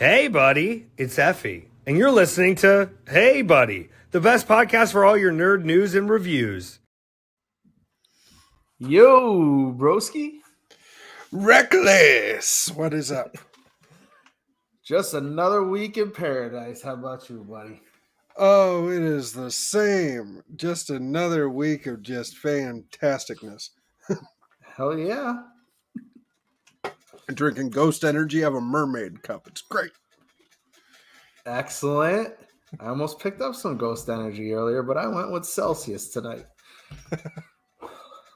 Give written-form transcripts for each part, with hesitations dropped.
Hey, buddy, it's Effie, and you're listening to Hey, Buddy, the best podcast for all your nerd news and reviews. Yo, Broski. Reckless. What is up? Just another week in paradise. How about you, buddy? Oh, it is the same. Just another week of just fantasticness. Hell yeah. Drinking Ghost Energy out of a mermaid cup. It's great. Excellent. I almost picked up some Ghost Energy earlier, but I went with Celsius tonight. A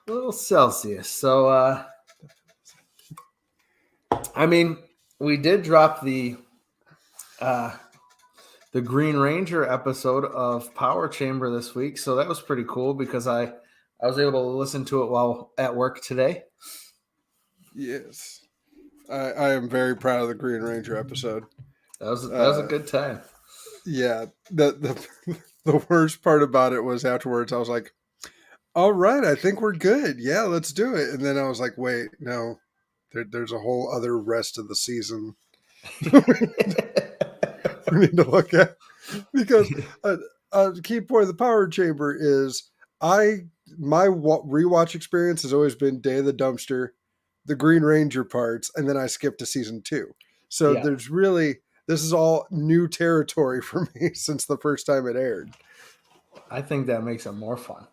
little Celsius. So, we did drop the Green Ranger episode of Power Chamber this week, so that was pretty cool because I was able to listen to it while at work today. Yes. I am very proud of the Green Ranger episode. That was a good time. Yeah. The worst part about it was afterwards I was like, all right, I think we're good. Yeah, let's do it. And then I was like, wait, no. There's a whole other rest of the season we need to look at, because a key point of the Power Chamber is my rewatch experience has always been Day of the Dumpster, the Green Ranger parts, and then I skipped to season 2. So There's really, this is all new territory for me since the first time it aired. I think that makes it more fun.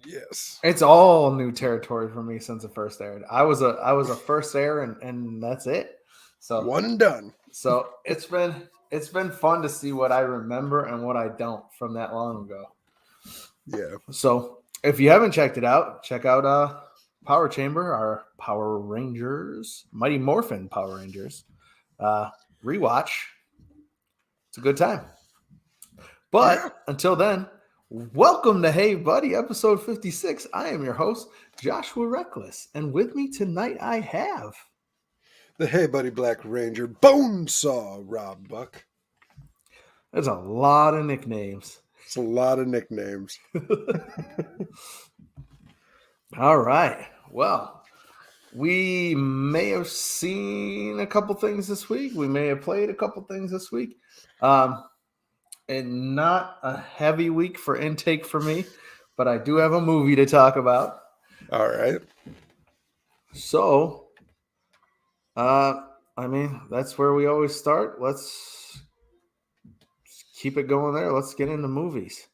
Yes, it's all new territory for me since it first aired. I was a first air and that's it. So one and done. So it's been fun to see what I remember and what I don't from that long ago. Yeah. So if you haven't checked it out, check out Power Chamber, our Power Rangers, Mighty Morphin Power Rangers rewatch. It's a good time. But until then, welcome to Hey Buddy, episode 56. I am your host, Joshua Reckless, and with me tonight I have the Hey Buddy Black Ranger, Bonesaw Rob Buck. There's a lot of nicknames. It's a lot of nicknames. All right. Well, we may have seen a couple things this week. We may have played a couple things this week. And not a heavy week for intake for me, but I do have a movie to talk about. All right. So, that's where we always start. Let's keep it going there. Let's get into movies.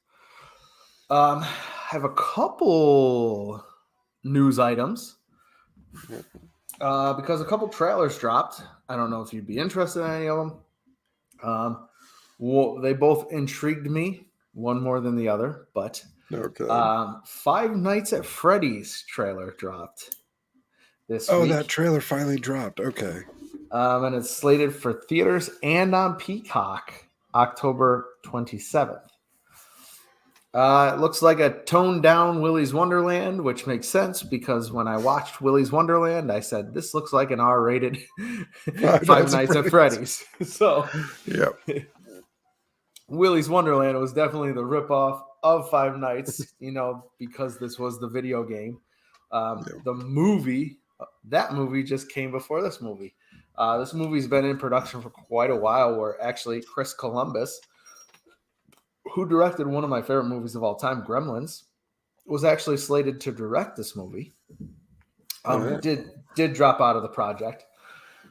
I have a couple news items because a couple trailers dropped. I don't know if you'd be interested in any of them. Well, they both intrigued me, one more than the other, but okay. Five Nights at Freddy's trailer dropped this week. Oh, that trailer finally dropped. Okay. And it's slated for theaters and on Peacock October 27th. It looks like a toned down Willy's Wonderland, which makes sense because when I watched Willy's Wonderland, I said, this looks like an R-rated Five Nights at Freddy's. So, yep. Willy's Wonderland was definitely the ripoff of Five Nights, because this was the video game. The movie, that movie just came before this movie. This movie's been in production for quite a while, where actually Chris Columbus, who directed one of my favorite movies of all time, Gremlins, was actually slated to direct this movie. Did drop out of the project.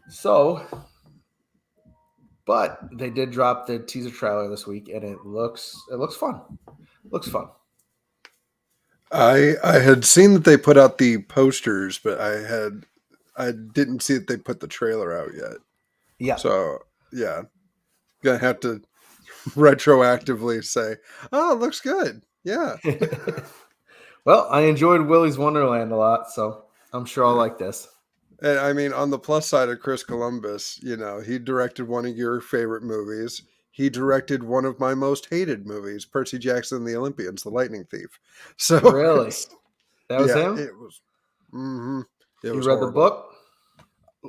So, but they did drop the teaser trailer this week, and it looks fun. Looks fun. I had seen that they put out the posters, but I didn't see that they put the trailer out yet. Yeah. So yeah, gonna have to retroactively say, oh, it looks good. Yeah. Well, I enjoyed Willy's Wonderland a lot, so I'm sure I'll like this. And I mean, on the plus side of Chris Columbus, he directed one of your favorite movies. He directed one of my most hated movies, Percy Jackson and the Olympians, The Lightning Thief. So really, that was him. It was. Mm-hmm. You read horrible. The book?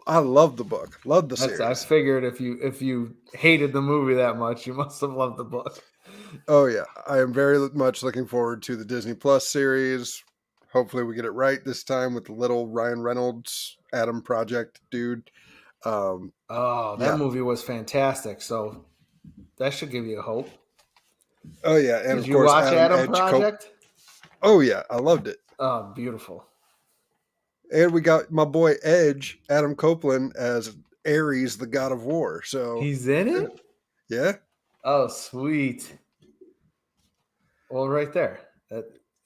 I love the book. Love the series. I figured if you hated the movie that much, you must have loved the book. Oh yeah, I am very much looking forward to the Disney Plus series. Hopefully we get it right this time with the little Ryan Reynolds Adam Project dude. That movie was fantastic. So that should give you hope. Oh yeah, and Did of you course watch Adam Edge Project? Oh yeah, I loved it. Oh, beautiful. And we got my boy Edge, Adam Copeland, as Ares, the god of war. So He's in it? yeah. Oh, sweet. Well, right there.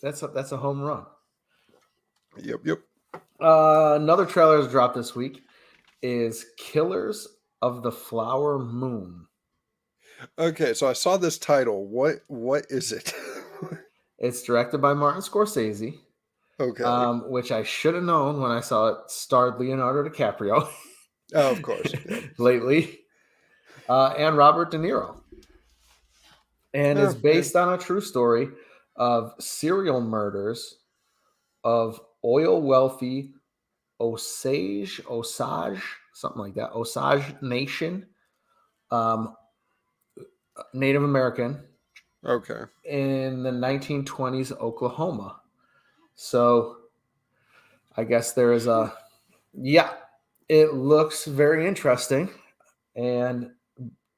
That's a home run. Yep. Another trailer that's dropped this week is Killers of the Flower Moon. Okay, so I saw this title. What is it? It's directed by Martin Scorsese, Okay. which I should have known when I saw it starred Leonardo DiCaprio Oh, of course. Yep. lately, and Robert De Niro. And is based on a true story of serial murders of oil wealthy Osage, something like that, Osage Nation, Native American, Okay. in the 1920s Oklahoma. So I guess there is it looks very interesting. And,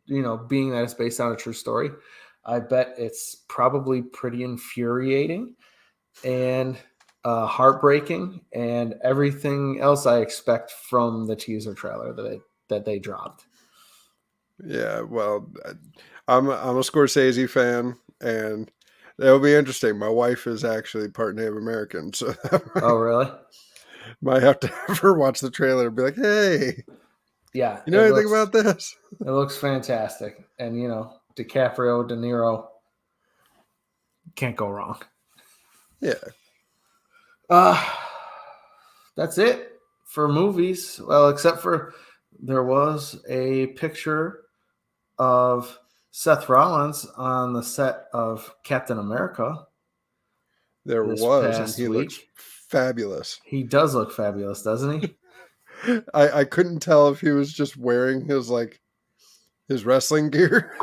being that it's based on a true story, I bet it's probably pretty infuriating and heartbreaking and everything else I expect from the teaser trailer that they dropped. Yeah, well, I'm a Scorsese fan, and it'll be interesting. My wife is actually part Native American, so Oh, really? might have to have her watch the trailer and be like, "Hey, Yeah. you know anything about this?" It looks fantastic. And, DiCaprio, De Niro, can't go wrong. Yeah. That's it for movies. Well, except for there was a picture of Seth Rollins on the set of Captain America. There this was, and past he looks week. fabulous. He does look fabulous, doesn't he? I couldn't tell if he was just wearing his wrestling gear.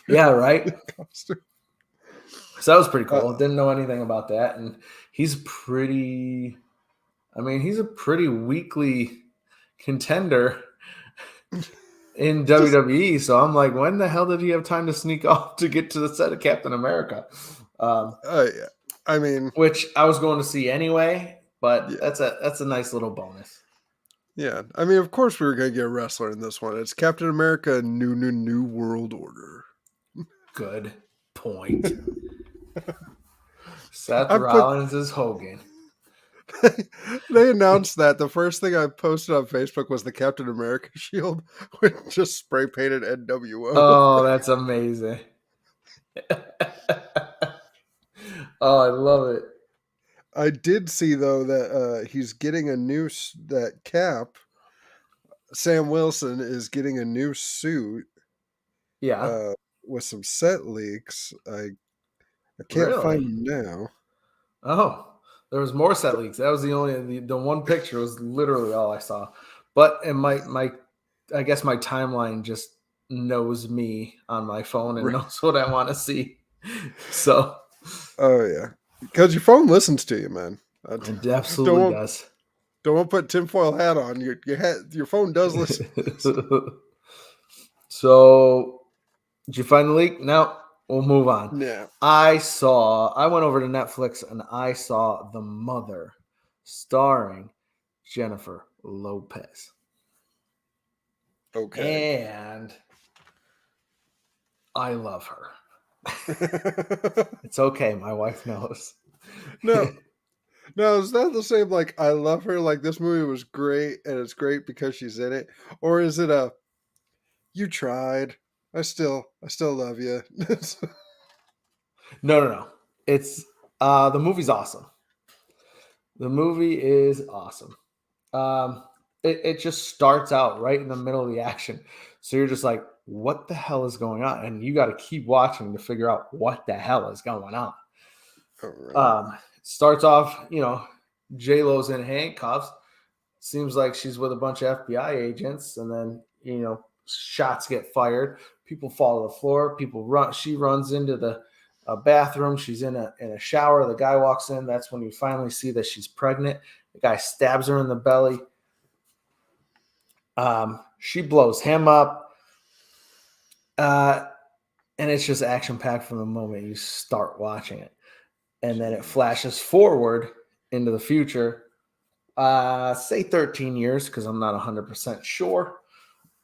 Yeah, right. Costume. So that was pretty cool. Didn't know anything about that. And he's a pretty weekly contender in WWE. So I'm like, when the hell did he have time to sneak off to get to the set of Captain America? Yeah. I mean, which I was going to see anyway, but yeah. that's a nice little bonus. Yeah. I mean, of course we were going to get a wrestler in this one. It's Captain America New World Order. Good point. Seth Rollins is Hogan. They announced that the first thing I posted on Facebook was the Captain America shield with just spray painted NWO. Oh, that's amazing. Oh, I love it. I did see though that he's getting that Cap, Sam Wilson, is getting a new suit. Yeah. With some set leaks. I can't Really? find them now. Oh, there was more set leaks. That was the one picture was literally all I saw. But I guess my timeline just knows me on my phone and knows what I want to see. So. Oh yeah, because your phone listens to you, man. It absolutely does. Don't want to put tinfoil hat on. Your phone does listen. So, did you find the leak? No, we'll move on. Yeah. I went over to Netflix and I saw The Mother, starring Jennifer Lopez. Okay. And I love her. It's okay. My wife knows. No, is that the same? Like, I love her. Like, this movie was great, and it's great because she's in it. Or is it you tried? I still love you. No. It's the movie's awesome. The movie is awesome. It just starts out right in the middle of the action. So you're just like, what the hell is going on? And you got to keep watching to figure out what the hell is going on. Right. Starts off, J-Lo's in handcuffs. Seems like she's with a bunch of FBI agents. And then, shots get fired. People fall to the floor. People run. She runs into the bathroom. She's in a shower. The guy walks in. That's when you finally see that she's pregnant. The guy stabs her in the belly. She blows him up. And it's just action packed from the moment you start watching it. And then it flashes forward into the future, say 13 years, because I'm not 100% sure.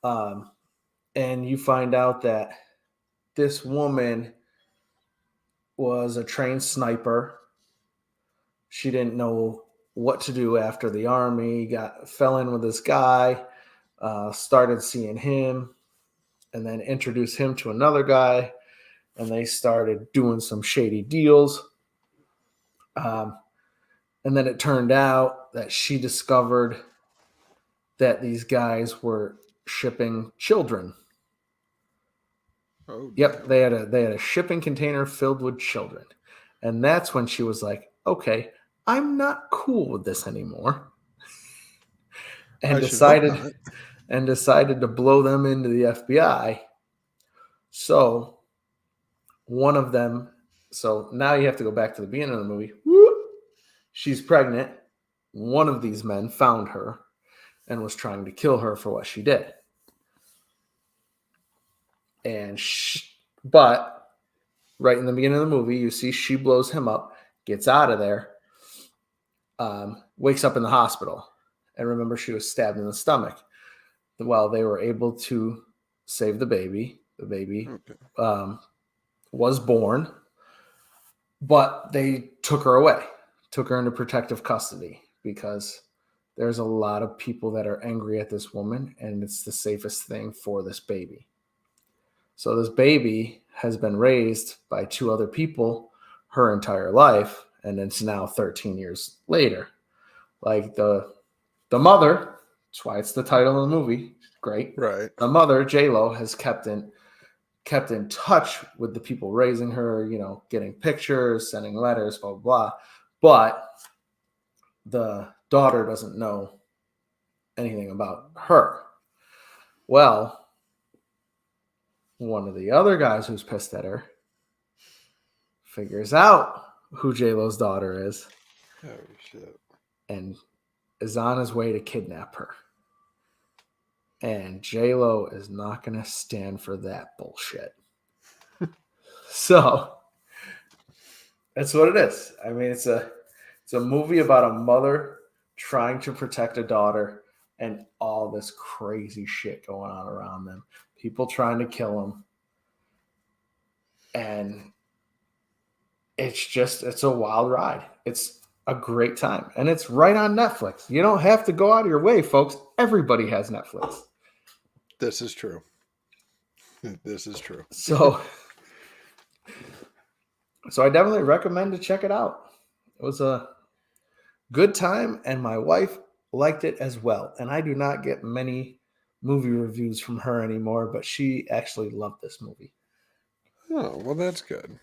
And you find out that this woman was a trained sniper. She didn't know what to do after the army, fell in with this guy, started seeing him, and then introduced him to another guy, and they started doing some shady deals. And then it turned out that she discovered that these guys were shipping children. Oh, Yep, they had a shipping container filled with children. And that's when she was like, okay, I'm not cool with this anymore. And I should hope not. decided to blow them into the FBI. So one of them, so now you have to go back to the beginning of the movie. Whoop, she's pregnant. One of these men found her and was trying to kill her for what she did. But right in the beginning of the movie, you see she blows him up, gets out of there, wakes up in the hospital. And remember, she was stabbed in the stomach. Well, they were able to save the baby. The baby was born, but they took her away, took her into protective custody, because there's a lot of people that are angry at this woman, and it's the safest thing for this baby. So this baby has been raised by two other people her entire life, and it's now 13 years later. Like the mother, that's why it's the title of the movie. Great. Right. The mother, J-Lo, has kept in touch with the people raising her, getting pictures, sending letters, blah, blah, blah. But the daughter doesn't know anything about her. Well, one of the other guys who's pissed at her figures out who J-Lo's daughter is. Oh, shit. And is on his way to kidnap her. And J-Lo is not going to stand for that bullshit. So that's what it is. I mean, it's a movie about a mother trying to protect a daughter and all this crazy shit going on around them. People trying to kill them. And it's a wild ride. It's a great time. And it's right on Netflix. You don't have to go out of your way, folks. Everybody has Netflix. This is true. This is true. So I definitely recommend to check it out. It was a good time, and my wife liked it as well. And I do not get many movie reviews from her anymore, but she actually loved this movie. Oh, well, that's good.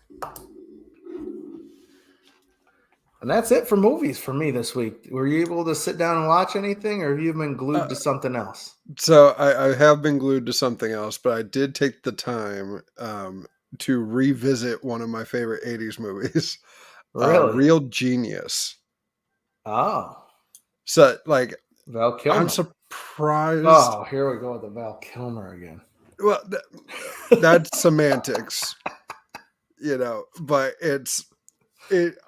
And that's it for movies for me this week. Were you able to sit down and watch anything, or have you been glued to something else? So I have been glued to something else, but I did take the time to revisit one of my favorite 80s movies. Really? Real Genius. Oh. So, like, Val Kilmer. I'm surprised. Oh, here we go with the Val Kilmer again. Well, that's semantics, but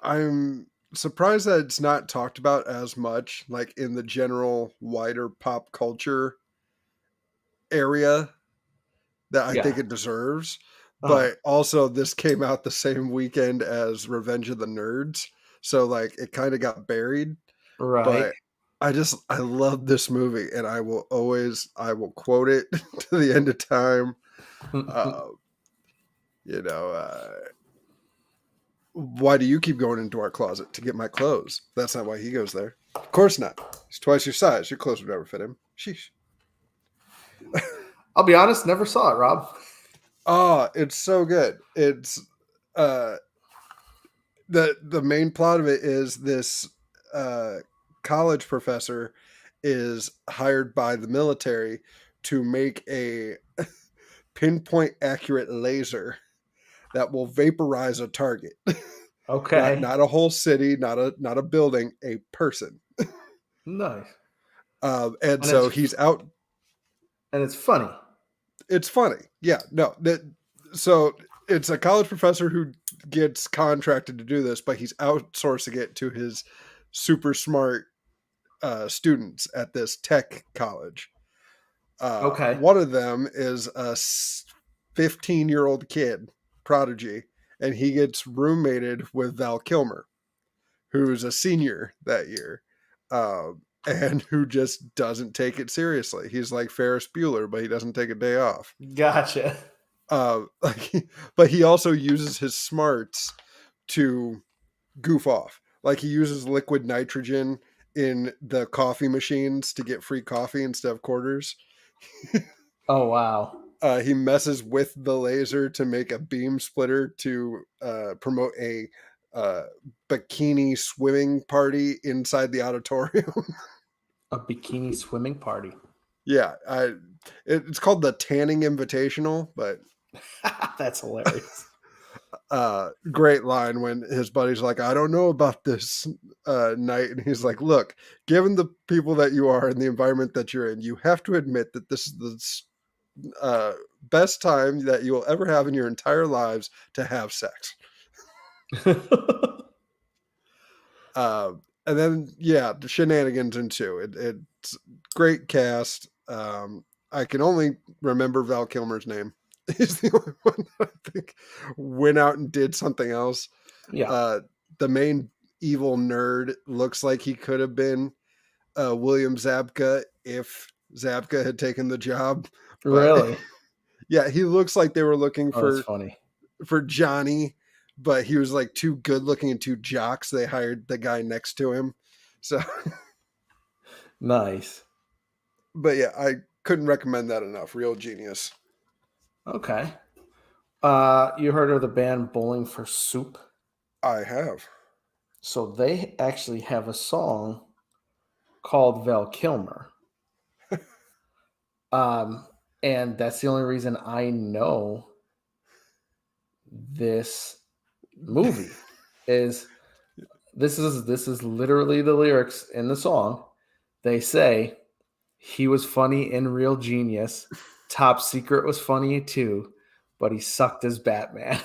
I'm surprised that it's not talked about as much, like in the general wider pop culture area that I think it deserves. But also, this came out the same weekend as Revenge of the Nerds, so like it kind of got buried. Right. But I love this movie, and I will quote it to the end of time. Why do you keep going into our closet to get my clothes? That's not why he goes there. Of course not. He's twice your size. Your clothes would never fit him. Sheesh. I'll be honest, never saw it, Rob. Oh, it's so good. It's the main plot of it is this college professor is hired by the military to make a pinpoint accurate laser that will vaporize a target. Okay. not a whole city, not a building, a person. Nice. And so he's out. And it's funny. It's funny. Yeah, no. So it's a college professor who gets contracted to do this, but he's outsourcing it to his super smart students at this tech college. Okay. One of them is a 15-year-old kid, prodigy, and he gets roommated with Val Kilmer, who's a senior that year, and who just doesn't take it seriously. He's like Ferris Bueller, but he doesn't take a day off. Gotcha. But he also uses his smarts to goof off. Like he uses liquid nitrogen in the coffee machines to get free coffee instead of quarters. Oh, wow. He messes with the laser to make a beam splitter to promote a bikini swimming party inside the auditorium. A bikini swimming party. Yeah, it's called the Tanning Invitational, but That's hilarious. great line when his buddy's like, I don't know about this night. And he's like, look, given the people that you are and the environment that you're in, you have to admit that this is the best time that you will ever have in your entire lives to have sex. And then, yeah, the shenanigans ensue. It's great cast. I can only remember Val Kilmer's name. He's the only one that I think went out and did something else. Yeah. The main evil nerd looks like he could have been William Zabka if Zabka had taken the job. But, Really? yeah, he looks like they were looking That's funny. for Johnny, but he was like too good looking and too jock, so they hired the guy next to him. So Nice. but yeah, I couldn't recommend that enough. Real genius. Okay. You heard of the band Bowling for Soup? I have. So they actually have a song called Val Kilmer. And that's the only reason I know this movie is this is literally the lyrics in the song. They say he was funny and real genius. Top Secret was funny too, but he sucked as Batman.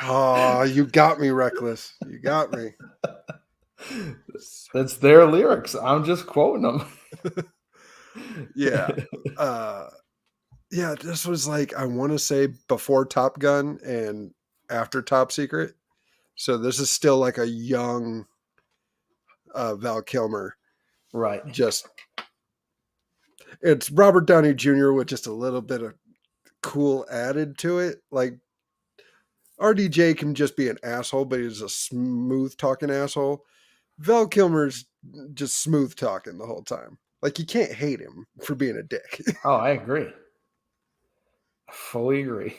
Oh, you got me, Reckless. You got me. That's their lyrics. I'm just quoting them. Yeah. Yeah, this was like, I want to say before Top Gun and after Top Secret. So this is still like a young Val Kilmer. Right. Just, it's Robert Downey Jr. with just a little bit of cool added to it. Like RDJ can just be an asshole, but he's a smooth talking asshole. Val Kilmer's just smooth talking the whole time. Like you can't hate him for being a dick. Oh, I agree. Fully agree.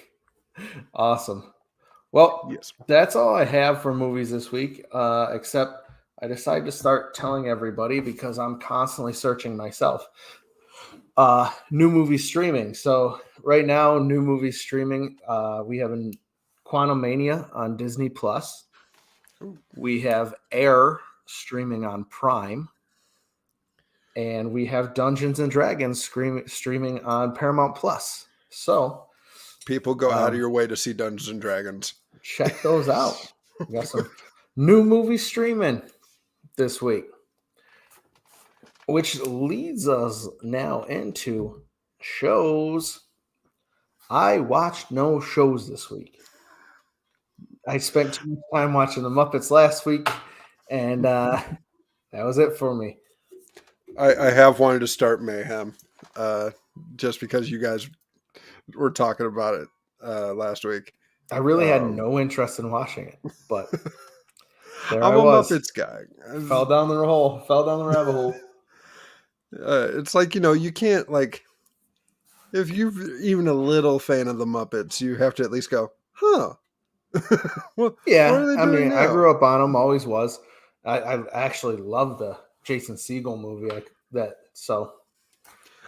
Awesome. Well, Yes. that's all I have for movies this week, except I decided to start telling everybody because I'm constantly searching myself. New movie streaming. So right now, new movie streaming, we have Quantum Mania on Disney Plus. We have Air streaming on Prime. And we have Dungeons and Dragons streaming on Paramount Plus. So people go out of your way to see Dungeons and Dragons. Check those out. We got some new movies streaming this week, which leads us now into shows. I watched no shows this week. I spent too much time watching the Muppets last week, and that was it for me. I have wanted to start Mayhem just because you guys were talking about it last week. I really had no interest in watching it, but there I'm I was. Muppets guy. Fell down the rabbit hole. It's like, you can't, like, if you're even a little fan of the Muppets, you have to at least go, huh? Well, yeah, what are they doing now? I grew up on them, always was. I actually love the Jason Segel movie like that. So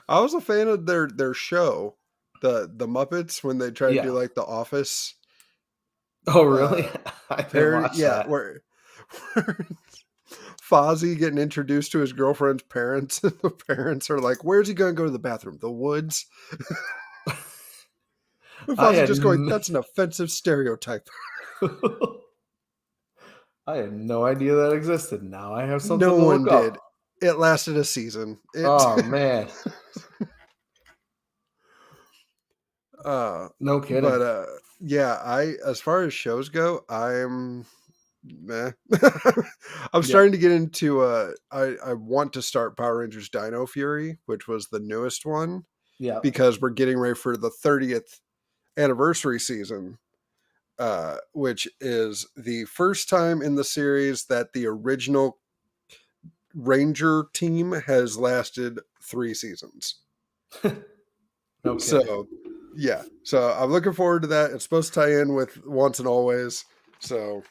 I was a fan of their show, the Muppets, when they tried to do like The Office. Oh, really? I didn't watch that. Where Fozzie getting introduced to his girlfriend's parents, and the parents are like, "Where's he going to go to the bathroom? The woods?" And Fozzie's just going, "That's an offensive stereotype." I had no idea that existed. Now I have something No to one look up. did. It lasted a season. Oh man, no kidding. But yeah, as far as shows go, I'm meh. I'm starting to get into I want to start Power Rangers Dino Fury, which was the newest one, Yeah, because we're getting ready for the 30th anniversary season, which is the first time in the series that the original Ranger team has lasted 3 seasons. no kidding. So, yeah. So I'm looking forward to that. It's supposed to tie in with Once and Always. So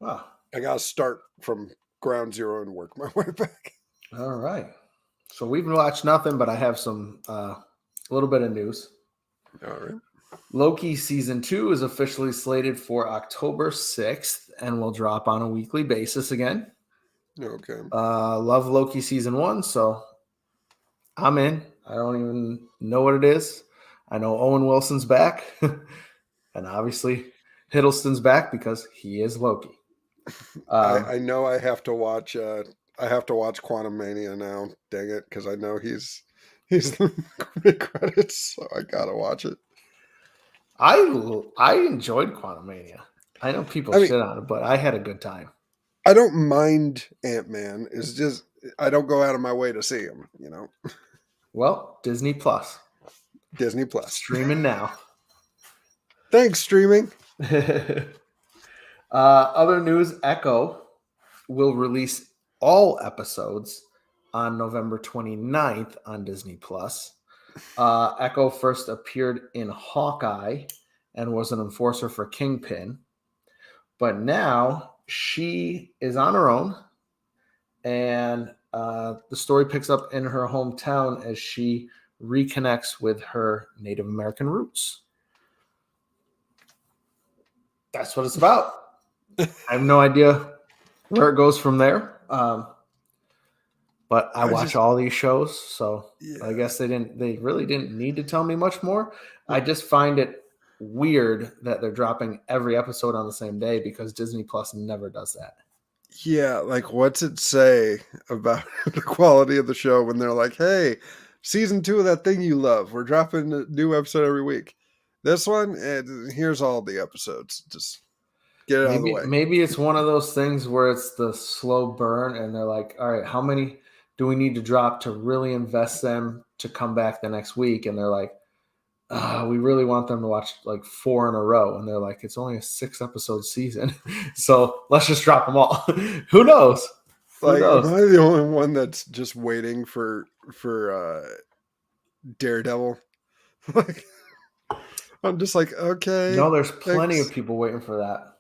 Wow. I got to start from ground zero and work my way back. All right. So we've watched nothing, but I have some a little bit of news. All right. Loki season 2 is officially slated for October 6th and will drop on a weekly basis again. Okay. Love Loki season 1, so I'm in. I don't even know what it is. I know Owen Wilson's back, and obviously Hiddleston's back because he is Loki. I know I have to watch Quantum Mania now. Dang it, because I know he's the mid credits, so I gotta watch it. I enjoyed Quantum Mania. I know people shit on it, but I had a good time. I don't mind Ant-Man. It's just I don't go out of my way to see him, you know. Well, Disney Plus. Disney Plus. Streaming now. Thanks, streaming. Other news, Echo will release all episodes on November 29th on Disney Plus. Echo first appeared in Hawkeye and was an enforcer for Kingpin. But now she is on her own, and the story picks up in her hometown as she reconnects with her Native American roots. That's what it's about. I have no idea where it goes from there. But I watch all these shows, so yeah. I guess they really didn't need to tell me much more. I just find it weird that they're dropping every episode on the same day because Disney Plus never does that. Yeah, like what's it say about the quality of the show when they're like, "Hey, season 2 of that thing you love, we're dropping a new episode every week. This one, here's all the episodes. Just get it out of the way." Maybe it's one of those things where it's the slow burn, and they're like, "All right, how many do we need to drop to really invest them to come back the next week?" And they're like, we really want them to watch like 4 in a row. And they're like, it's only a 6-episode season. So let's just drop them all. Who knows? Like, am I the only one that's just waiting for Daredevil? Like, I'm just like, okay. No, there's plenty of people waiting for that.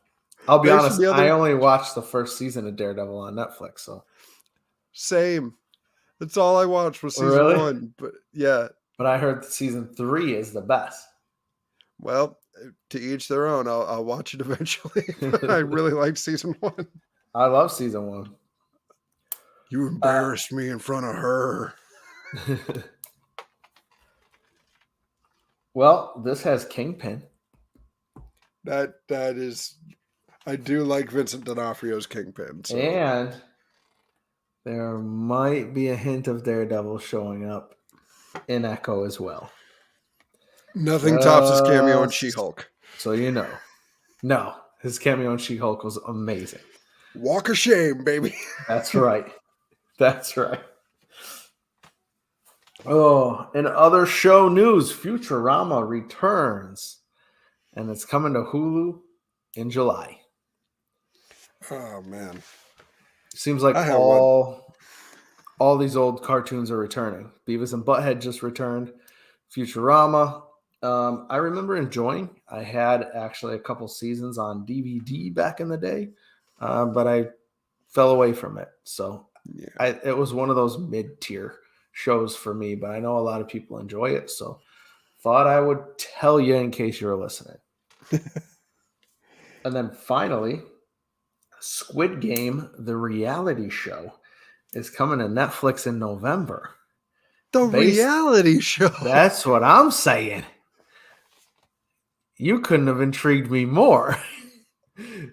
I'll be honest, I only watched the first season of Daredevil on Netflix. So same. That's all I watched was season 1. But yeah. But I heard season 3 is the best. Well, to each their own. I'll watch it eventually. I really liked season 1. I love season 1. You embarrassed me in front of her. Well, this has Kingpin. That is, I do like Vincent D'Onofrio's Kingpin. So. And there might be a hint of Daredevil showing up in Echo as well. Nothing tops his cameo in She-Hulk. So you know. No, his cameo in She-Hulk was amazing. Walk of shame, baby. That's right. That's right. Oh, in other show news, Futurama returns. And it's coming to Hulu in July. Oh, man. Seems like all these old cartoons are returning. Beavis and Butthead just returned. Futurama. I remember enjoying. I had actually a couple seasons on DVD back in the day, but I fell away from it. So yeah. It was one of those mid-tier shows for me, but I know a lot of people enjoy it. So thought I would tell you in case you were listening. And then finally, Squid Game, the reality show, is coming to Netflix in November. The reality show. That's what I'm saying. You couldn't have intrigued me more.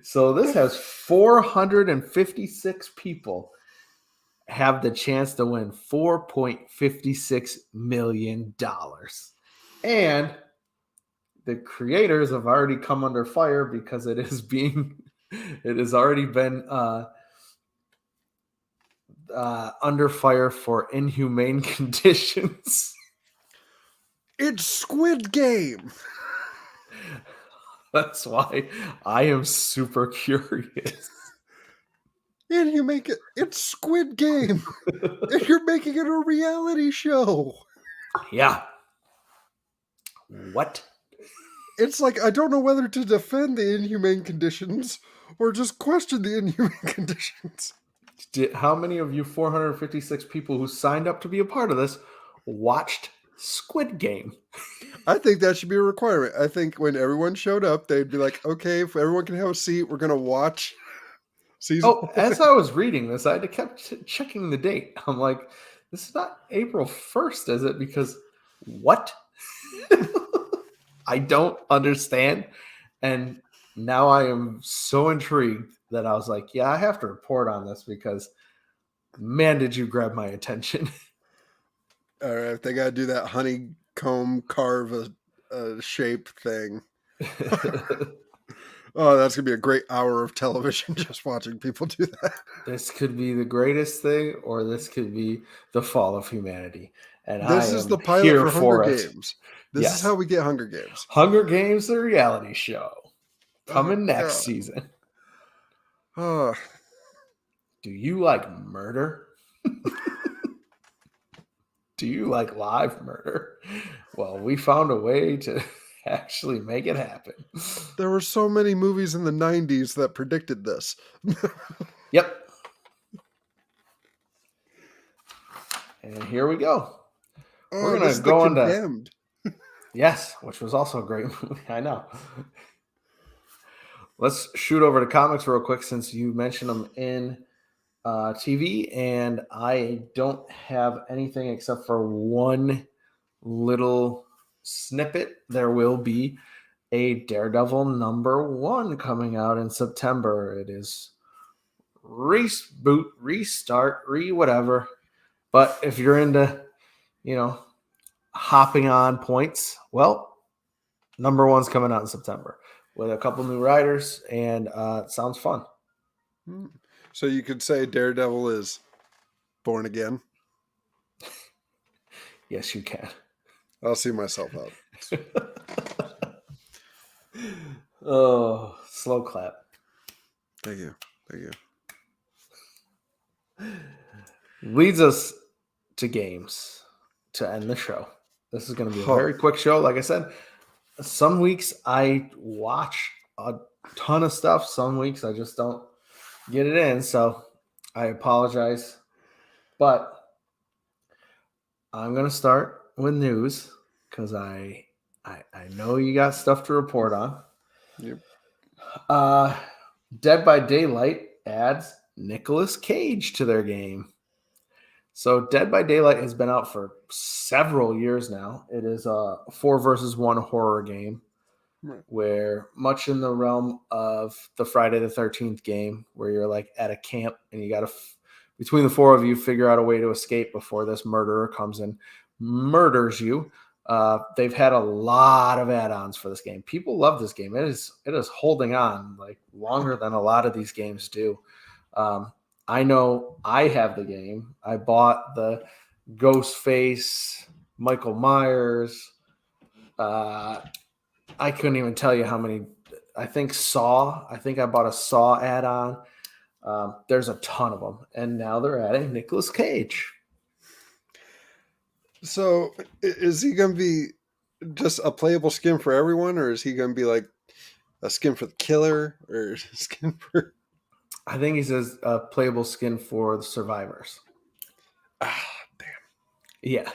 So this has 456 people have the chance to win $4.56 million. And the creators have already come under fire because it has already been under fire for inhumane conditions. It's Squid Game. That's why I am super curious. And you make it, it's Squid Game. And you're making it a reality show. Yeah. What? It's like, I don't know whether to defend the inhumane conditions or just question the inhumane conditions. How many of you 456 people who signed up to be a part of this watched Squid Game? I think that should be a requirement. I think when everyone showed up, they'd be like, okay, if everyone can have a seat, we're going to watch season one. As I was reading this, I kept checking the date. I'm like, this is not April 1st, is it? Because what? I don't understand. And now I am so intrigued that I was like, yeah, I have to report on this because, man, did you grab my attention. All right, they got to do that honeycomb carve a shape thing. Oh, that's going to be a great hour of television just watching people do that. This could be the greatest thing, or this could be the fall of humanity. And this is the pilot for Hunger Games. This is how we get Hunger Games. Hunger Games, the reality show. Coming next season. Oh. Do you like murder? Do you like live murder? Well, we found a way to actually make it happen. There were so many movies in the 90s that predicted this. Yep. And here we go. We're going to go on Condemned. Yes, which was also a great movie. I know. Let's shoot over to comics real quick since you mentioned them in TV, and I don't have anything except for one little snippet. There will be a Daredevil #1 coming out in September. It is reboot, restart, whatever. But if you're into, hopping on points, well, #1's coming out in September with a couple new writers, and it sounds fun. So you could say Daredevil is born again? Yes, you can. I'll see myself out. Oh, slow clap. Thank you. Leads us to games to end the show. This is going to be a very quick show. Like I said, some weeks I watch a ton of stuff. Some weeks I just don't get it in. So I apologize. But I'm going to start with news because I know you got stuff to report on. Yep. Dead by Daylight adds Nicolas Cage to their game. So Dead by Daylight has been out for several years now. It is a 4 versus 1 horror game where, much in the realm of the Friday the 13th game, where you're like at a camp and you got to, between the 4 of you, figure out a way to escape before this murderer comes and murders you. They've had a lot of add-ons for this game. People love this game. It is holding on like longer than a lot of these games do. I know I have the game. I bought the Ghostface, Michael Myers. I couldn't even tell you how many. I think Saw. I think I bought a Saw add-on. There's a ton of them. And now they're adding Nicolas Cage. So is he going to be just a playable skin for everyone, or is he going to be like a skin for the killer, or a skin for... I think he says a playable skin for the survivors. Ah, damn. Yeah.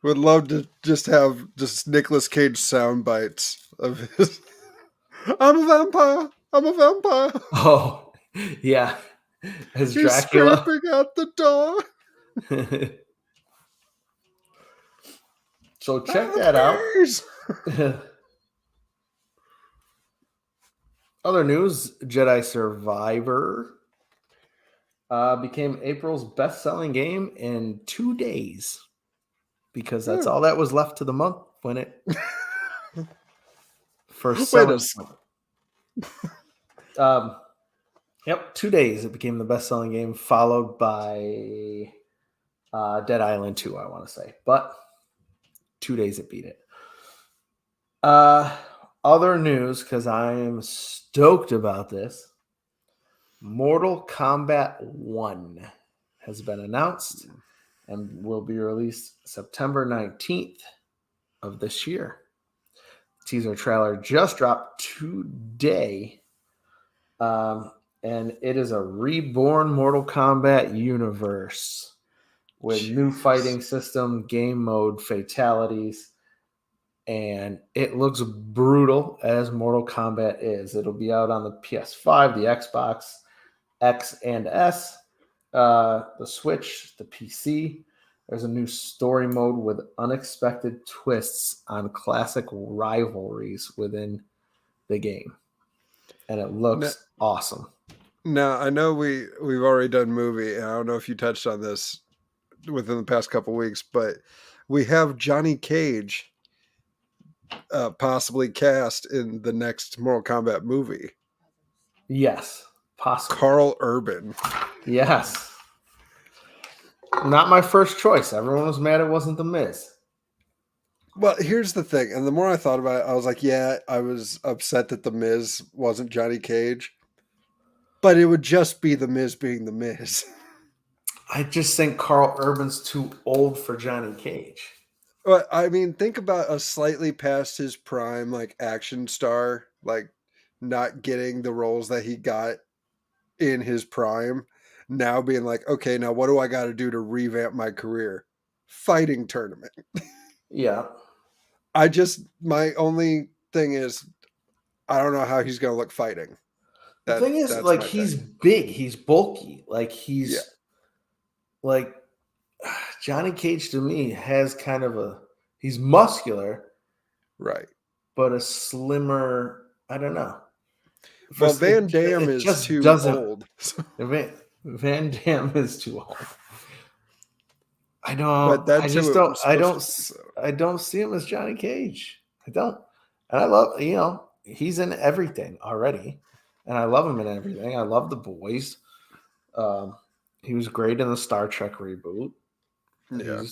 Would love to just have just Nicolas Cage sound bites of his... I'm a vampire. Oh, Yeah, as He's Dracula. scraping out the door. So check that out. Please. Other news: Jedi Survivor became April's best-selling game in 2 days because that's all that was left to the month when it first Wait a selling. Yep, 2 days it became the best-selling game, followed by Dead Island 2, I want to say, but 2 days it beat it. Other news, because I am stoked about this. Mortal Kombat 1 has been announced and will be released September 19th of this year. Teaser trailer just dropped today. And it is a reborn Mortal Kombat universe with new fighting system, game mode, fatalities. And it looks brutal as Mortal Kombat is. It'll be out on the PS5, the Xbox X and S, the Switch, the PC. There's a new story mode with unexpected twists on classic rivalries within the game. And it looks awesome. Now, I know we've already done movie, and I don't know if you touched on this within the past couple weeks, but we have Johnny Cage possibly cast in the next Mortal Kombat movie. Yes, possibly. Carl Urban. Yes. Not my first choice. Everyone was mad it wasn't The Miz. Well, here's the thing, and the more I thought about it, I was like, yeah, I was upset that The Miz wasn't Johnny Cage, but it would just be The Miz being The Miz. I just think Carl Urban's too old for Johnny Cage. But I mean, think about a slightly past his prime, like action star, like not getting the roles that he got in his prime. Now being like, okay, now what do I got to do to revamp my career? Fighting tournament. Yeah. My only thing is, I don't know how he's going to look fighting. The thing is, like, he's big, he's bulky, like like Johnny Cage to me has kind of he's muscular, right? But a slimmer, I don't know. Well, Van Damme is too old. Van Damme is too old. I don't. But that I just don't. I don't see him as Johnny Cage. I don't. And I love. He's in everything already, and I love him in everything. I love The Boys. He was great in the Star Trek reboot. Yeah.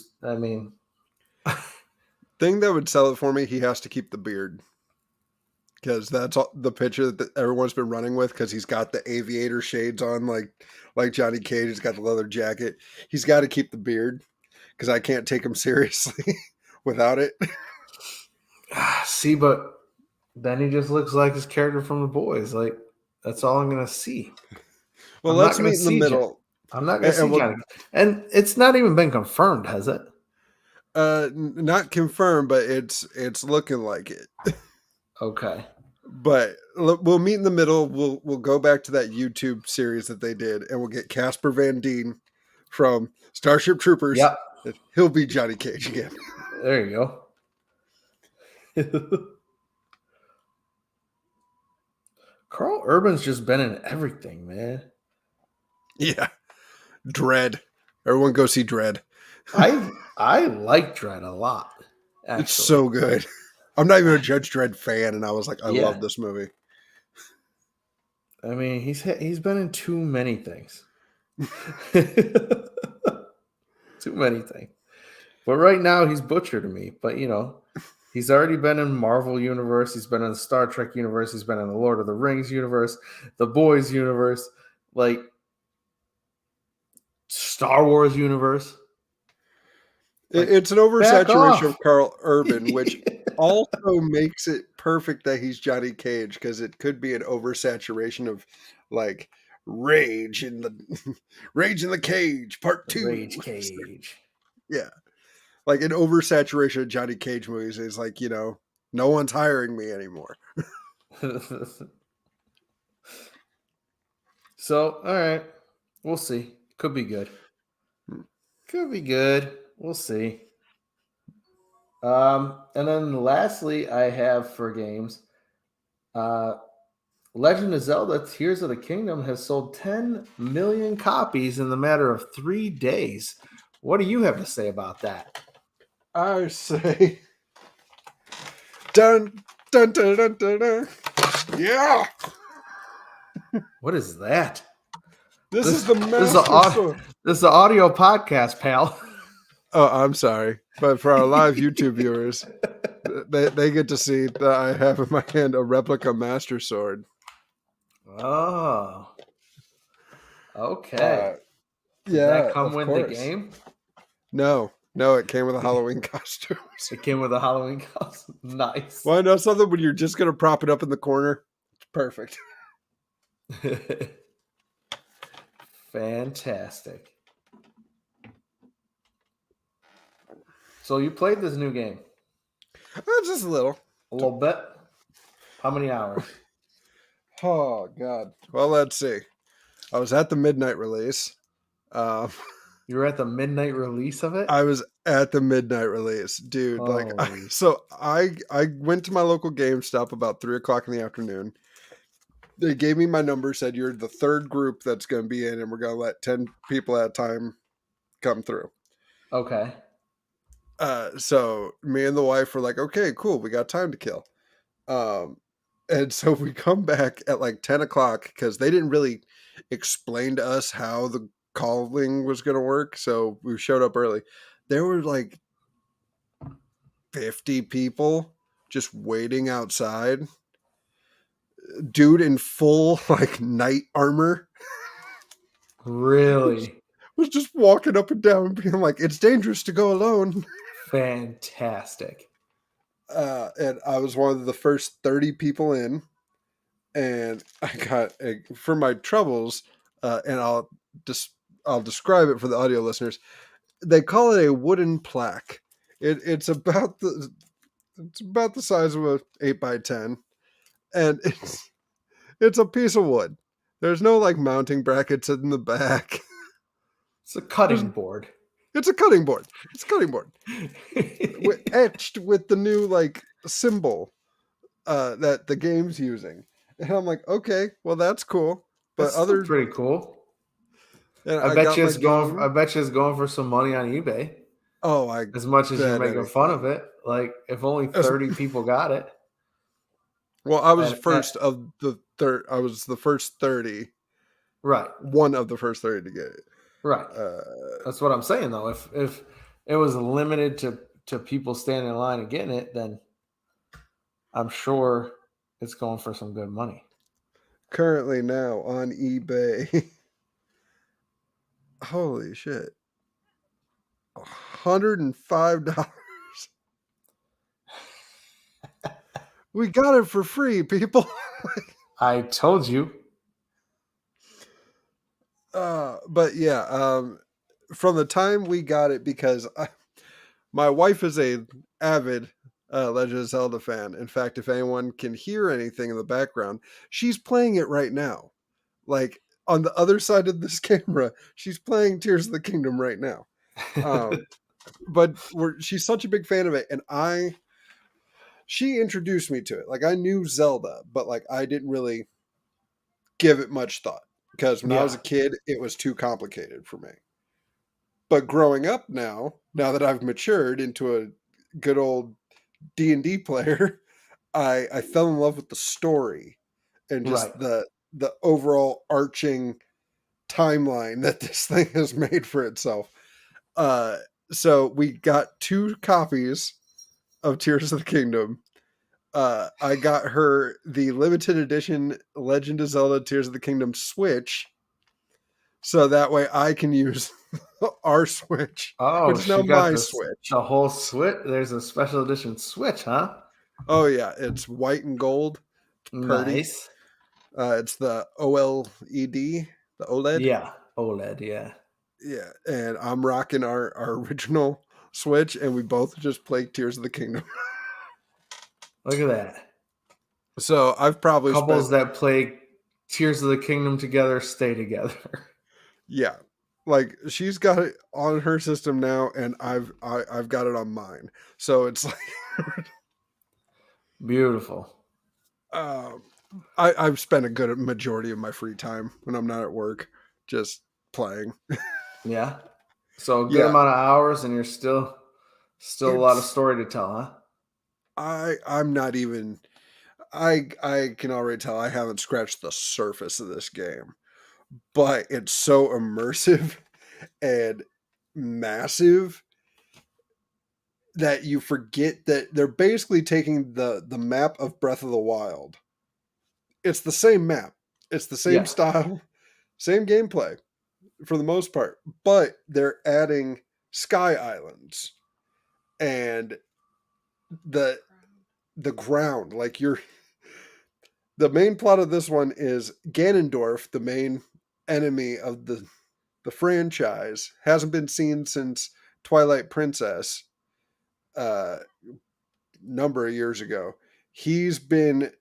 Thing that would sell it for me, he has to keep the beard. Because that's the picture that everyone's been running with, because he's got the aviator shades on like Johnny Cage. He's got the leather jacket. He's got to keep the beard, because I can't take him seriously without it. See, but then he just looks like his character from The Boys. Like, that's all I'm going to see. Well, let's meet in the middle. I'm not going to see Johnny. And it's not even been confirmed, has it? Not confirmed, but it's looking like it. Okay. But we'll meet in the middle. We'll go back to that YouTube series that they did, and we'll get Casper Van Dien from Starship Troopers. Yep. He'll be Johnny Cage again. There you go. Carl Urban's just been in everything, man. Yeah. Dread. Everyone go see Dread. I like Dread a lot. Actually. It's so good. I'm not even a Judge Dredd fan, and I was like, I love this movie. I mean, he's been in too many things. Too many things. But right now, he's Butcher to me. But, he's already been in Marvel Universe. He's been in the Star Trek Universe. He's been in the Lord of the Rings Universe, the Boys Universe, like Star Wars Universe. Like, it's an oversaturation of Carl Urban, which also makes it perfect that he's Johnny Cage, because it could be an oversaturation of like Rage in the Cage Part 2. Rage Cage. Yeah. Like an oversaturation of Johnny Cage movies is like, no one's hiring me anymore. So, all right, we'll see. Could be good. Could be good. We'll see. And then lastly, I have for games, uh, Legend of Zelda: Tears of the Kingdom has sold 10 million copies in the matter of 3 days. What do you have to say about that? I say, dun dun dun dun dun. Dun. Yeah, What is that? this is the This is Master Sword. this is an audio podcast, pal. Oh, I'm sorry, but for our live YouTube viewers, they get to see that I have in my hand a replica Master Sword. Oh, okay. Did Yeah, that come of with course. the game? No, it came with a Halloween costume. It came with a Halloween costume. Nice. Well, I know something when you're just gonna prop it up in the corner. It's perfect. Fantastic. So you played this new game Just a little. a little bit. How many hours? Oh God. Well, let's see. I was at the midnight release. Um, You were at the midnight release of it? I was at the midnight release, dude. Like, Holy- I went to my local GameStop about 3:00 in the afternoon. They gave me my number, said you're the third group that's going to be in, and we're going to let 10 people at a time come through. Okay. So me and the wife were like, okay, cool, we got time to kill. And so we come back at like 10:00 because they didn't really explain to us how the calling was going to work. So we showed up early. There were like 50 people just waiting outside. Dude in full like knight armor Really? was just walking up and down being like, it's dangerous to go alone. Fantastic. And I was one of the first 30 people in, and I got for my troubles, and I'll describe it for the audio listeners. They call it a wooden plaque. It's about the size of a 8x10, and it's a piece of wood. There's no like mounting brackets in the back. It's a cutting board. It's a cutting board. It's a cutting board. Etched with the new like symbol that the game's using. And I'm like, okay, well that's cool. But That's still pretty cool. and I bet got you my it's going. game. I bet you it's going for some money on eBay. Oh, I As much as you're bet making fun of anything. it, like if only 30 people got it. Well, I was And- first of the third. I was the first 30. Right. One of the first 30 to get it. Right. That's what I'm saying though. If it was limited to people standing in line and getting it, then I'm sure it's going for some good money. Currently now on eBay. Holy shit. $105. We got it for free, people. I told you. But yeah, from the time we got it, because my wife is a avid Legend of Zelda fan. In fact, if anyone can hear anything in the background, she's playing it right now. Like on the other side of this camera, she's playing Tears of the Kingdom right now. But she's such a big fan of it, and she introduced me to it. Like I knew Zelda, but like I didn't really give it much thought because when I was a kid, it was too complicated for me. But growing up now that I've matured into a good old D&D player, I fell in love with the story and just the overall arching timeline that this thing has made for itself. So we got 2 copies of Tears of the Kingdom. I got her the limited edition Legend of Zelda Tears of the Kingdom Switch, so that way I can use our Switch, which is now my Switch. The whole Switch. There's a special edition Switch, huh? Oh yeah, it's white and gold. Nice. It's the OLED, the OLED. Yeah, OLED. Yeah. Yeah, and I'm rocking our original Switch, and we both just play Tears of the Kingdom. Look at that. So I've probably Couples that play Tears of the Kingdom together, stay together. Yeah. Like she's got it on her system now, and I've got it on mine. So it's like Beautiful. I've spent a good majority of my free time when I'm not at work just playing. Yeah. So a good Yeah, amount of hours, and you're still a lot of it's story to tell, huh? I'm not even I can already tell I haven't scratched the surface of this game, but it's so immersive and massive that you forget that they're basically taking the map of Breath of the Wild. It's the same map. It's the same Yeah. style, same gameplay for the most part, but they're adding sky islands and the the ground. Like you're the main plot of this one is Ganondorf, the main enemy of the franchise, hasn't been seen since Twilight Princess, uh, number of years ago. He's been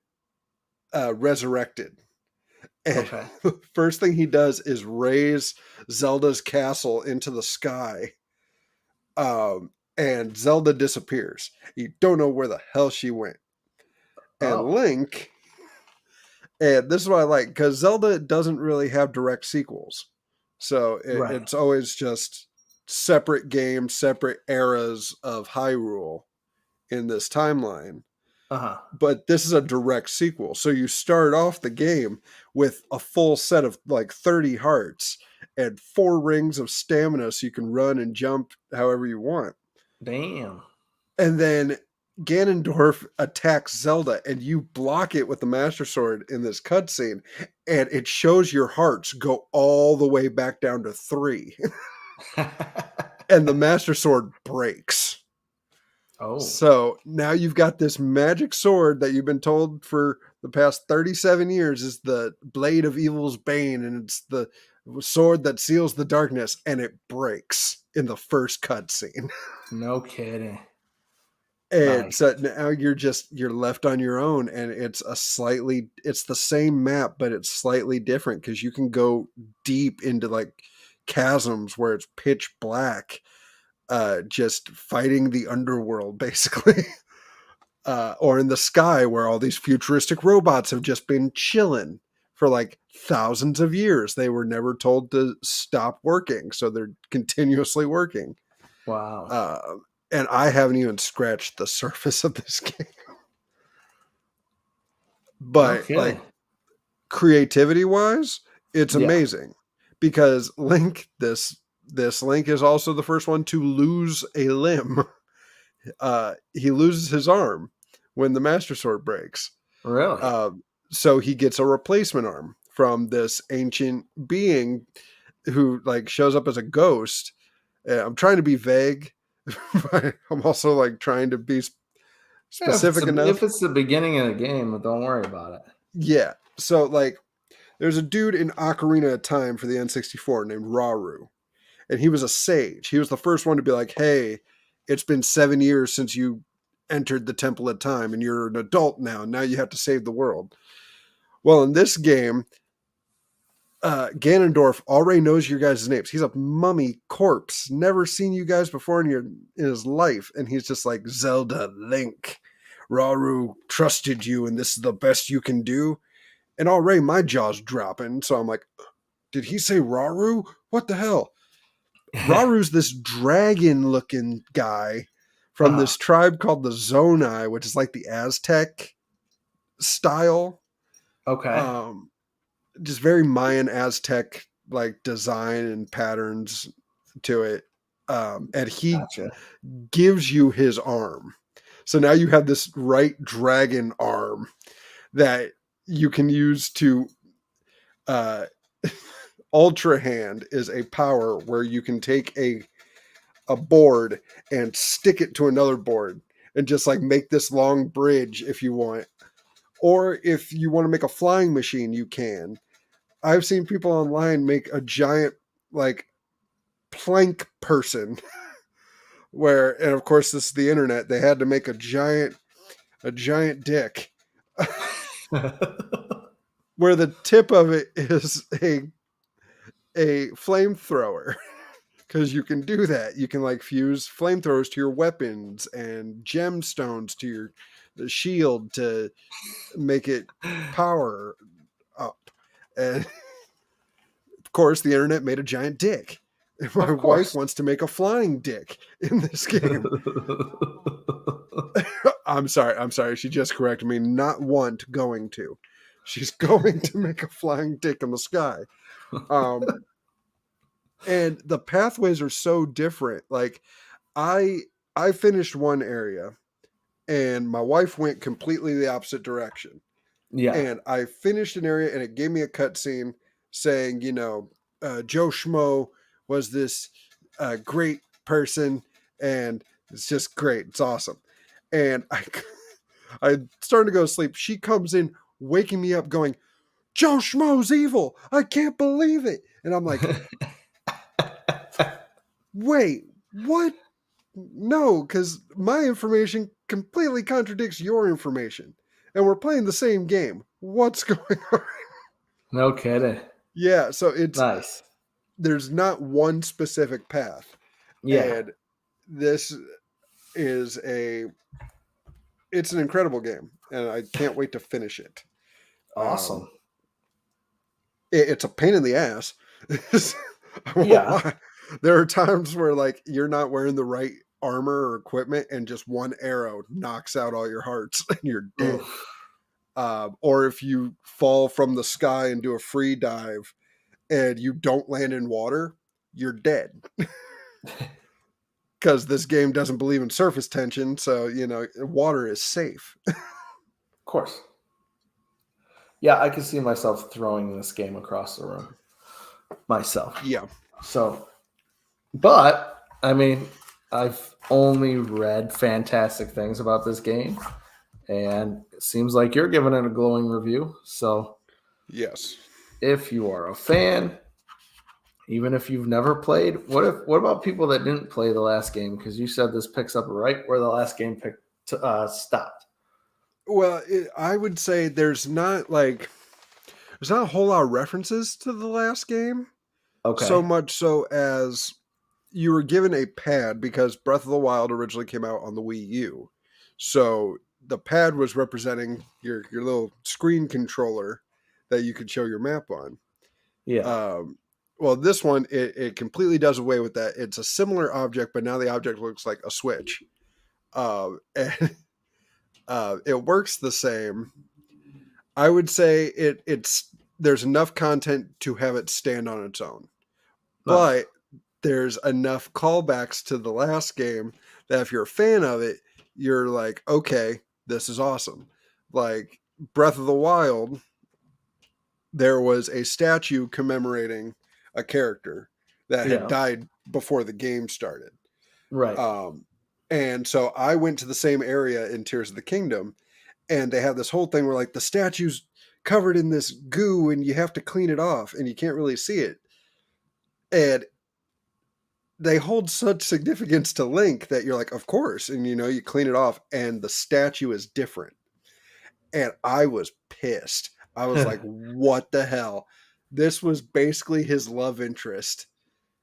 resurrected, and Okay. the first thing he does is raise Zelda's castle into the sky. And Zelda disappears. You don't know where the hell she went. And Oh. Link, and this is what I like, because Zelda doesn't really have direct sequels. So Right. it's always just separate games, separate eras of Hyrule in this timeline. Uh-huh. But this is a direct sequel. So you start off the game with a full set of like 30 hearts and 4 rings of stamina so you can run and jump however you want. Damn. And then Ganondorf attacks Zelda, and you block it with the Master Sword in this cutscene, and it shows your hearts go all the way back down to 3, and the Master Sword breaks. Oh. So now you've got this magic sword that you've been told for the past 37 years is the blade of evil's bane, and it's the sword that seals the darkness, and it breaks in the first cutscene. No kidding. And Nice. so now you're left on your own, and it's the same map, but it's slightly different because you can go deep into like chasms where it's pitch black, just fighting the underworld basically. Or in the sky where all these futuristic robots have just been chilling for like thousands of years. They were never told to stop working, so they're continuously working. Wow. And I haven't even scratched the surface of this game. No But kidding. like creativity wise, it's Yeah. amazing because Link, this Link is also the first one to lose a limb. He loses his arm when the Master Sword breaks. Really? So he gets a replacement arm from this ancient being who like shows up as a ghost. I'm trying to be vague, but I'm also like trying to be Yeah, specific if enough. it's the beginning of the game, don't worry about it. Yeah. So like there's a dude in Ocarina of Time for the N64 named Rauru, and he was a sage. He was the first one to be like, "Hey, it's been 7 years since you entered the Temple of Time, and you're an adult now. Now you have to save the world." Well, in this game, Ganondorf already knows your guys' names. He's a mummy corpse, never seen you guys before in his life, and he's just like, "Zelda, Link, Rauru trusted you, and this is the best you can do." And already my jaw's dropping, so I'm like, "Did he say Rauru? What the hell?" Raru's this dragon-looking guy from Uh-huh. this tribe called the Zonai, which is like the Aztec style. Okay. Um, just very Mayan Aztec like design and patterns to it. And he Gotcha. gives you his arm. So now you have this right dragon arm that you can use to Ultra Hand is a power where you can take a board and stick it to another board and just like make this long bridge if you want. Or if you want to make a flying machine, you can. I've seen people online make a giant like plank person where, and of course this is the internet, they had to make a giant dick. where the tip of it is a flamethrower. Because you can do that. You can like fuse flamethrowers to your weapons and gemstones to your the shield to make it power up. And of course, the internet made a giant dick. And my Of wife course. wants to make a flying dick in this game. I'm sorry. She just corrected me. Not want, going to. She's going to make a flying dick in the sky. And the pathways are so different. Like I I finished one area and my wife went completely the opposite direction. Yeah. And I finished an area and it gave me a cutscene saying, Joe Schmo was this great person and it's just great. It's awesome. And I started to go to sleep. She comes in, waking me up, going, Joe Schmo's evil. I can't believe it. And I'm like, wait, what? No, because my information completely contradicts your information. And we're playing the same game. What's going on? No kidding. Yeah, so Nice. there's not one specific path. Yeah. And this is it's an incredible game. And I can't wait to finish it. Awesome. It's a pain in the ass. I won't Yeah. lie. There are times where like you're not wearing the right armor or equipment and just one arrow knocks out all your hearts and you're dead. Oof. Or if you fall from the sky and do a free dive and you don't land in water, you're dead. Because this game doesn't believe in surface tension, so water is safe. Of course. Yeah, I could see myself throwing this game across the room myself. Yeah. So, but I mean, I've only read fantastic things about this game, and it seems like you're giving it a glowing review. So, Yes. if you are a fan, even if you've never played, what about people that didn't play the last game? Because you said this picks up right where the last game stopped. Well, I would say there's not a whole lot of references to the last game. Okay. So much so as you were given a pad because Breath of the Wild originally came out on the Wii U. So the pad was representing your little screen controller that you could show your map on. Yeah. Well, this one, it completely does away with that. It's a similar object, but now the object looks like a Switch. And it works the same. I would say there's enough content to have it stand on its own. Nice. But there's enough callbacks to the last game that if you're a fan of it, you're like, okay, this is awesome. Like Breath of the Wild, there was a statue commemorating a character that had died before the game started. Right. And so I went to the same area in Tears of the Kingdom, and they have this whole thing where like the statue's covered in this goo and you have to clean it off and you can't really see it. And they hold such significance to Link that you're like, of course. And you clean it off and the statue is different. And I was pissed. I was like, what the hell? This was basically his love interest.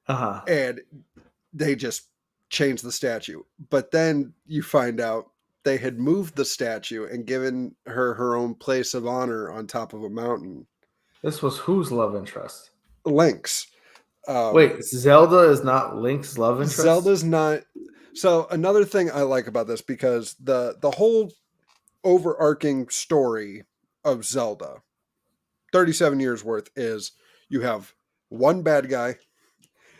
Uh-huh. And they just changed the statue. But then you find out they had moved the statue and given her own place of honor on top of a mountain. This was whose love interest? Link's. Wait, Zelda is not Link's love interest? Zelda's not. So another thing I like about this, because the whole overarching story of Zelda, 37 years worth, is you have one bad guy,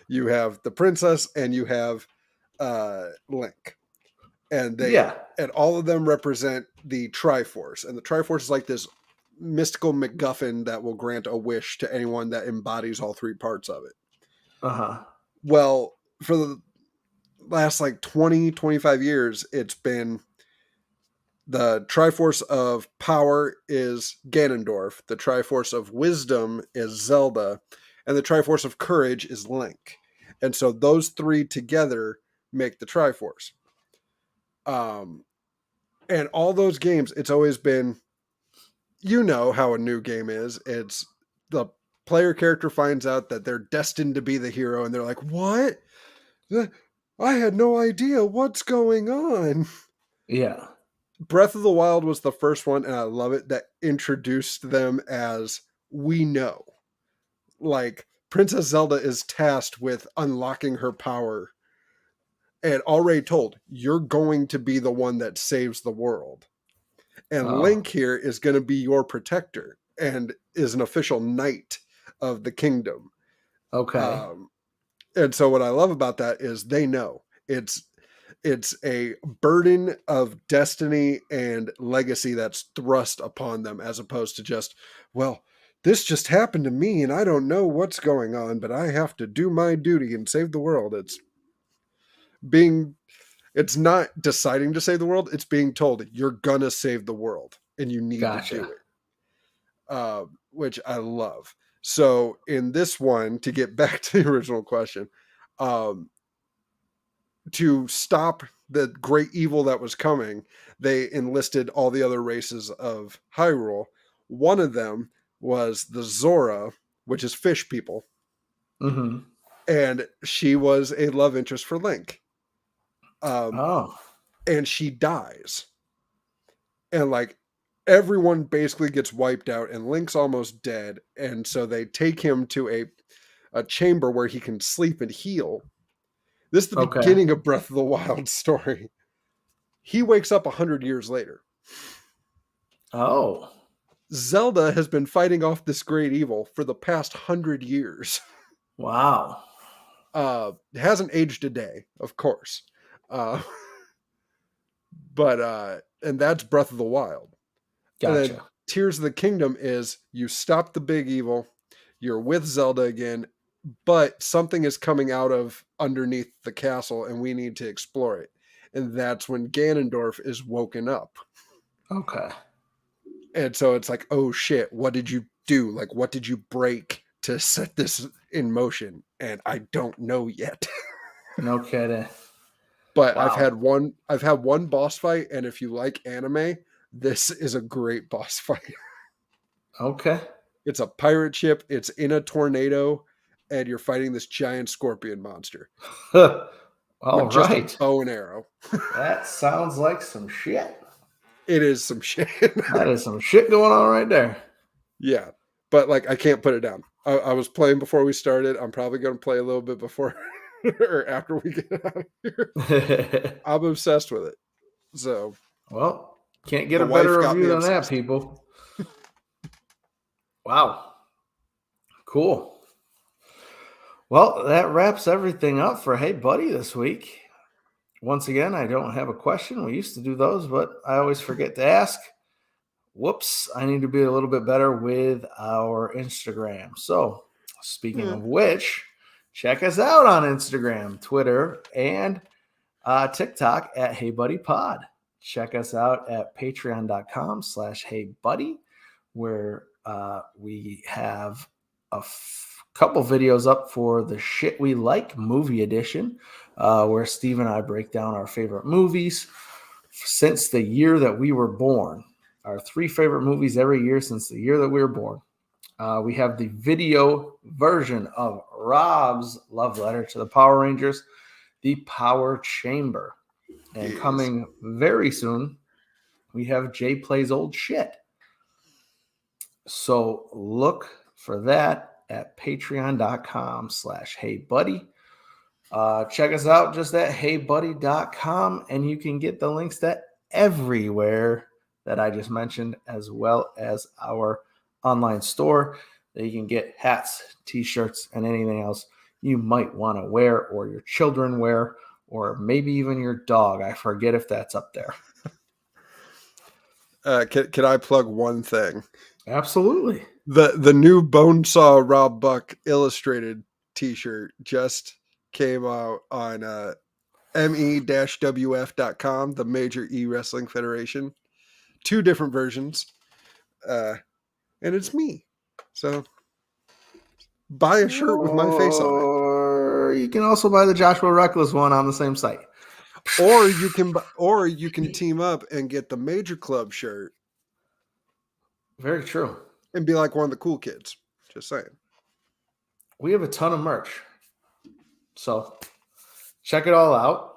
you have the princess, and you have Link. And and all of them represent the Triforce. And the Triforce is like this mystical MacGuffin that will grant a wish to anyone that embodies all three parts of it. Uh-huh. Well, for the last 20-25 years, it's been the Triforce of power is Ganondorf, the Triforce of wisdom is Zelda, and the Triforce of courage is Link. And so those three together make the Triforce. And all those games, it's always been you know how a new game is. It's the player character finds out that they're destined to be the hero, and they're like, "What? I had no idea what's going on." Yeah. Breath of the Wild was the first one, and I love it, that introduced them as we know. Like, Princess Zelda is tasked with unlocking her power and already told, you're going to be the one that saves the world. And Oh, Link here is going to be your protector and is an official knight of the kingdom. okay. And so what I love about that is they know it's a burden of destiny and legacy that's thrust upon them, as opposed to just, well, this just happened to me and I don't know what's going on, but I have to do my duty and save the world. It's not deciding to save the world, it's being told you're gonna save the world and you need to do Gotcha. it, which I love. So in this one, to get back to the original question, um, to stop the great evil that was coming, they enlisted all the other races of Hyrule. One of them was the Zora, which is fish people, Mm-hmm. and she was a love interest for Link. Oh, And she dies. And like everyone basically gets wiped out, and Link's almost dead. And so they take him to a chamber where he can sleep and heal. This is the okay. beginning of Breath of the Wild story. He wakes up 100 years later. Oh, Zelda has been fighting off this great evil for the past 100 years. wow. Hasn't aged a day, of course. Uh, and that's Breath of the Wild. And then Gotcha. Tears of the Kingdom is you stop the big evil, you're with Zelda again, but something is coming out of underneath the castle and we need to explore it. And that's when Ganondorf is woken up. Okay. And so it's like, oh shit, what did you do? Like, what did you break to set this in motion? And I don't know yet. No kidding. But Wow. I've had one boss fight, and if you like anime, this is a great boss fight. Okay. It's a pirate ship, it's in a tornado, and you're fighting this giant scorpion monster All with just a right. bow and arrow. That sounds like some shit. It is some shit. That is some shit going on right there. Yeah. But like I can't put it down. I was playing before we started. I'm probably gonna play a little bit before or after we get out of here. I'm obsessed with it. So Well, can't get the a better wife got review me than that, obsessed. people. Wow. Cool. Well, that wraps everything up for Hey Buddy this week. Once again, I don't have a question. We used to do those, but I always forget to ask. Whoops, I need to be a little bit better with our Instagram. So, speaking of which, check us out on Instagram, Twitter, and TikTok at Hey Buddy Pod. Check us out at patreon.com/HeyBuddy, where we have a couple videos up for the Shit We Like movie edition, where Steve and I break down our favorite movies since the year that we were born. Our 3 favorite movies every year since the year that we were born. We have the video version of Rob's love letter to the Power Rangers, The Power Chamber. And coming very soon, we have Jay Plays Old Shit. So look for that at patreon.com/HeyBuddy. Check us out just at heybuddy.com, and you can get the links to everywhere that I just mentioned, as well as our online store that you can get hats, t-shirts, and anything else you might want to wear or your children wear, or maybe even your dog. I forget if that's up there. Can I plug one thing? Absolutely. The new Bonesaw Rob Buck illustrated t-shirt just came out on me-wf.com, the major e-wrestling federation. 2 different versions. And it's me. So buy a shirt with my face on it. Or you can also buy the Joshua Reckless one on the same site. Or you can team up and get the Major Club shirt Very true. and be like one of the cool kids. Just saying. We have a ton of merch. So check it all out.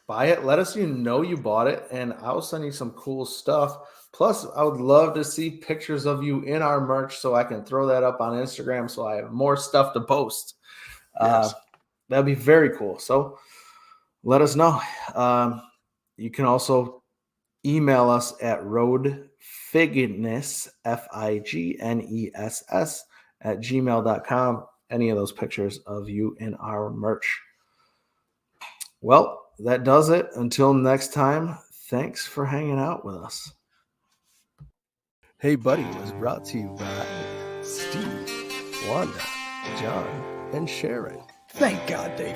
Buy it. Let us know you bought it, and I'll send you some cool stuff. Plus, I would love to see pictures of you in our merch so I can throw that up on Instagram so I have more stuff to post. Yes. That'd be very cool. So let us know. You can also email us at roadfigness, FIGNESS, at gmail.com. Any of those pictures of you in our merch. Well, that does it. Until next time, thanks for hanging out with us. Hey Buddy was brought to you by Steve, Wanda, John, and Sharon. Thank God they